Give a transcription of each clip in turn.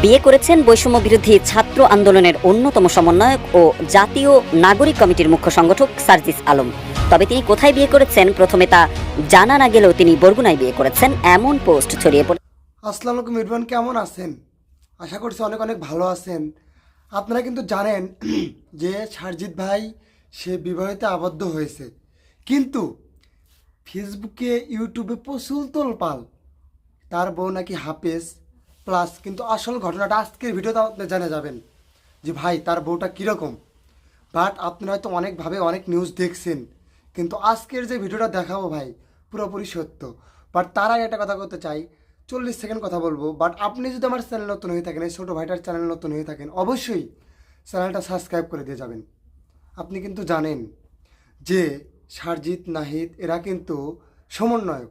বিয়ে করেছেন বৈষম্য বিরোধী ছাত্র আন্দোলনের অন্যতম সমন্বয়ক ও জাতীয় নাগরিক কমিটির মুখ্য সংগঠক সার্জিস আলম। তবে তিনি কোথায় বিয়ে করেছেন প্রথমে তা জানা না গেলেও তিনি বরগুনায় বিয়ে করেছেন, এমন পোস্ট ছড়িয়ে পড়ে। আসসালামু আলাইকুম ইরফান, কেমন আছেন? আশা করছি অনেক অনেক ভালো আছেন। আপনারা কিন্তু জানেন যে সারজিৎ ভাই সে বিবাহিতে আবদ্ধ হয়েছে, কিন্তু ফেসবুকে ইউটিউবে প্রচুর তোলপাল তার বউ নাকি হাফেজ প্লাস। কিন্তু আসল ঘটনাটা আজকের ভিডিওতে আপনি জানে যাবেন যে ভাই তার বউটা কীরকম। বাট আপনারা হয়তো অনেকভাবে অনেক নিউজ দেখছেন, কিন্তু আজকের যে ভিডিওটা দেখাবো ভাই পুরোপুরি সত্য। বাট তার আগে একটা কথা বলতে চাই, 40 সেকেন্ড কথা বলবো। বাট আপনি যদি আমার চ্যানেল নতুন হয়ে থাকেন, এই ছোটো ভাইটার চ্যানেল নতুন হয়ে থাকেন, অবশ্যই চ্যানেলটা সাবস্ক্রাইব করে দিয়ে যাবেন। আপনি কিন্তু জানেন যে সারজিৎ নাহিদ এরা কিন্তু সমন্বয়ক।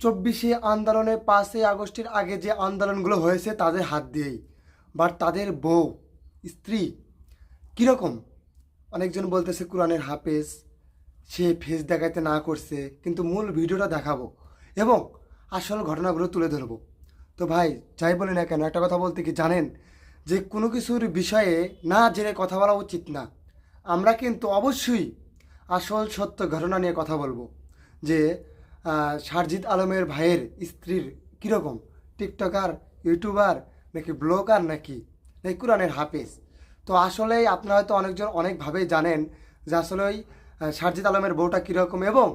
24শে আন্দোলনে 5ই আগস্টের আগে যে আন্দোলনগুলো হয়েছে তাদের হাত দিয়েই। বাট তাদের বউ স্ত্রী কীরকম, অনেকজন বলতেছে কোরআনের হাফেজ, সে ফেস দেখাতে না করছে, কিন্তু মূল ভিডিওটা দেখাবো এবং আসল ঘটনাগুলো তুলে ধরবো। তো ভাই যাই বলি না কেন, একটা কথা বলতে কি জানেন, যে কোনো কিছুর বিষয়ে না জেনে কথা বলা উচিত না। আমরা কিন্তু অবশ্যই আসল সত্য ঘটনা নিয়ে কথা বলবো যে সারজিৎ আলমের ভাইয়ের স্ত্রীর কীরকম, টিকটকার, ইউটিউবার নাকি ব্লগার নাকি কোরআনের হাফেজ। তো আসলেই আপনারা হয়তো অনেকজন অনেকভাবেই জানেন যে আসলেই সারজিৎ আলমের বউটা কীরকম, এবং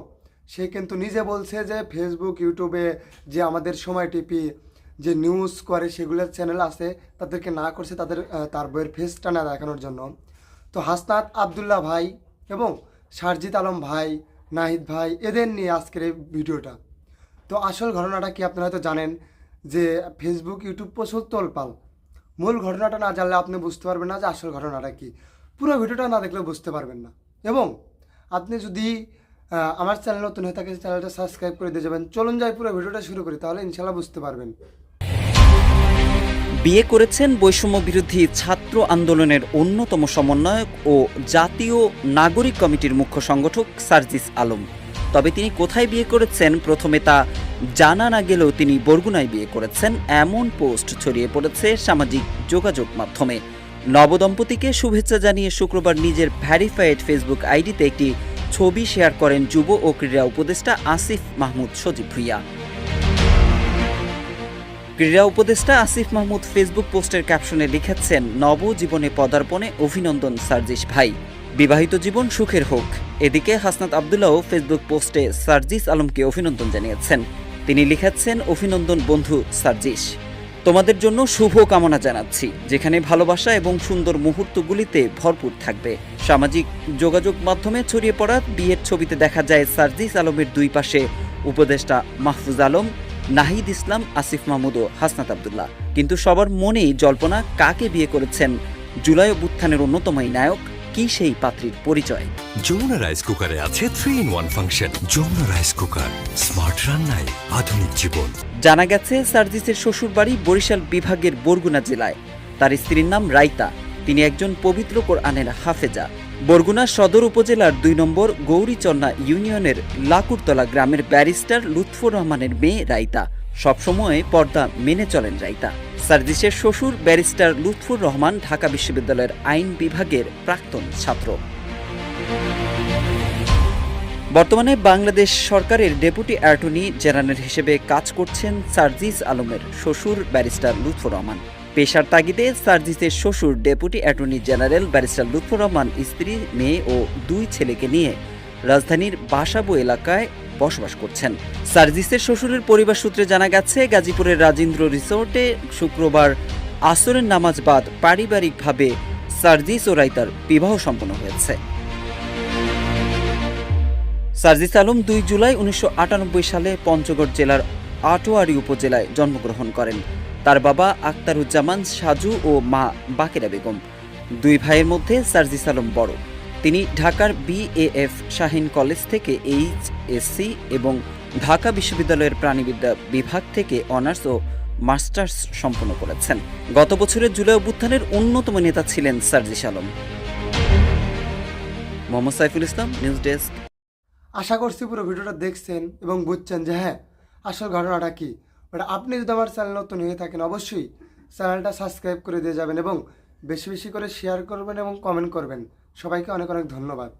সে কিন্তু নিজে বলছে যে ফেসবুক ইউটিউবে যে আমাদের সময় টিভি যে নিউজ করে সেগুলোর চ্যানেল আছে তাদেরকে না করছে তার বইয়ের ফেসটা না দেখানোর জন্য। তো হাসনাত আবদুল্লাহ ভাই এবং সারজিৎ আলম ভাই, নাহিদ ভাই, এদের নিয়ে আজকের এই ভিডিওটা। তো আসল ঘটনাটা কি আপনারা হয়তো জানেন যে ফেসবুক ইউটিউব প্রচুর তোলপাল। মূল ঘটনাটা না জানলে আপনি বুঝতে পারবেন না যে আসল ঘটনাটা কি, পুরো ভিডিওটা না দেখলে বুঝতে পারবেন না। এবং আপনি যদি আমার চ্যানেল নতুন হয়ে থাকে চ্যানেলটা সাবস্ক্রাইব করে দিয়ে যাবেন। চলুন যাই পুরো ভিডিওটা শুরু করি, তাহলে ইনশাল্লাহ বুঝতে পারবেন। বিয়ে করেছেন বৈষম্য বিরোধী ছাত্র আন্দোলনের অন্যতম সমন্বয়ক ও জাতীয় নাগরিক কমিটির মুখ্য সংগঠক সার্জিস আলম। তবে তিনি কোথায় বিয়ে করেছেন প্রথমে তা জানা না গেলেও তিনি বরগুনায় বিয়ে করেছেন, এমন পোস্ট ছড়িয়ে পড়েছে সামাজিক যোগাযোগ মাধ্যমে। নবদম্পতিকে শুভেচ্ছা জানিয়ে শুক্রবার নিজের ভ্যারিফাইড ফেসবুক আইডিতে একটি ছবি শেয়ার করেন যুব ও ক্রীড়া উপদেষ্টা আসিফ মাহমুদ সজীব ভুঁইয়া। ক্রীড়া উপদেষ্টা আসিফ মাহমুদ ফেসবুক পোস্টের ক্যাপশনে লিখেছেন, নবজীবনে পদার্পণে অভিনন্দন সার্জিস ভাই, বিবাহিত জীবন সুখের হোক। এদিকে হাসনাত আবদুল্লাহও ফেসবুক পোস্টে সার্জিস আলমকে অভিনন্দন জানিয়েছেন। তিনি লিখেছেন, অভিনন্দন বন্ধু সার্জিস, তোমাদের জন্য শুভ কামনা জানাচ্ছি, যেখানে ভালোবাসা এবং সুন্দর মুহূর্তগুলিতে ভরপুর থাকবে। সামাজিক যোগাযোগ মাধ্যমে ছড়িয়ে পড়া বিয়ের ছবিতে দেখা যায় সার্জিস আলমের দুই পাশে উপদেষ্টা মাহফুজ আলম, নাহিদ ইসলাম, আসিফ মাহমুদ ও হাসনাত আবদুল্লাহ। কিন্তু সবার মনেই জল্পনা, কাকে বিয়ে করেছেন জুলাই অভ্যুত্থানের অন্যতম এই নায়ক, কি সেই পাত্রীর পরিচয়? যমুনা রাইস কুকারে আছে 3-in-1 function. Jamuna rice cooker, smart রান্নায় আধুনিক জীবন। জানা গেছে সার্জিসের শ্বশুরবাড়ি বরিশাল বিভাগের বরগুনা জেলায়। তার স্ত্রীর নাম রাইতা, তিনি একজন পবিত্র কোরআনের হাফেজা। বরগুনা সদর উপজেলার 2 নম্বর গৌরীচন্না ইউনিয়নের লাকুরতলা গ্রামের ব্যারিস্টার লুৎফর রহমানের মেয়ে রাইতা। সবসময় পর্দা মেনে চলেন রাইতা। সার্জিসের শ্বশুর ব্যারিস্টার লুৎফর রহমান ঢাকা বিশ্ববিদ্যালয়ের আইন বিভাগের প্রাক্তন ছাত্র। বর্তমানে বাংলাদেশ সরকারের ডেপুটি অ্যাটর্নি জেনারেল হিসেবে কাজ করছেন সার্জিস আলমের শ্বশুর ব্যারিস্টার লুৎফর রহমান। পেশার তাগিদে সার্জিসের শ্বশুর deputy attorney general barrister Lutfur Rahman স্ত্রী, মেয়ে ও 2 ছেলেকে নিয়ে রাজধানীর বাসাবো এলাকায় বসবাস করছেন। সার্জিসের শ্বশুরের পরিবার সূত্রে জানা গেছে, গাজীপুরের রাজেন্দ্র রিসোর্টে শুক্রবার আসরের নামাজ বাদ পারিবারিকভাবে সার্জিস ও রাইতার বিবাহ সম্পন্ন হয়েছে। সার্জিস আলম 2 জুলাই 1998 সালে পঞ্চগড় জেলার আটোয়ারী উপজেলায় জন্মগ্রহণ করেন। তার বাবা আখতারুজ্জামান সাজু ও মা বাকেরা বেগম। 2 ভাইয়ের মধ্যে সার্জিস আলম বড়। তিনি ঢাকার BAF শাহীন কলেজ থেকে HSC এবং ঢাকা বিশ্ববিদ্যালয়ের প্রাণিবিদ্যা বিভাগ থেকে অনার্স ও মাস্টার্স সম্পন্ন করেছেন। গত বছরের জুলাই অভ্যুত্থানের অন্যতম নেতা ছিলেন সার্জিস আলম। Mohammad Saiful Islam, news desk. আশা করছি পুরো ভিডিওটা দেখছেন এবং বুঝছেন যে হ্যাঁ আসল ঘটনাটা কি। বাট আপনি যদি আমার চ্যানেল নতুন হয়ে থাকেন অবশ্যই চ্যানেলটা সাবস্ক্রাইব করে দিয়ে যাবেন এবং বেশি বেশি করে শেয়ার করবেন এবং কমেন্ট করবেন। সবাইকে অনেক অনেক ধন্যবাদ।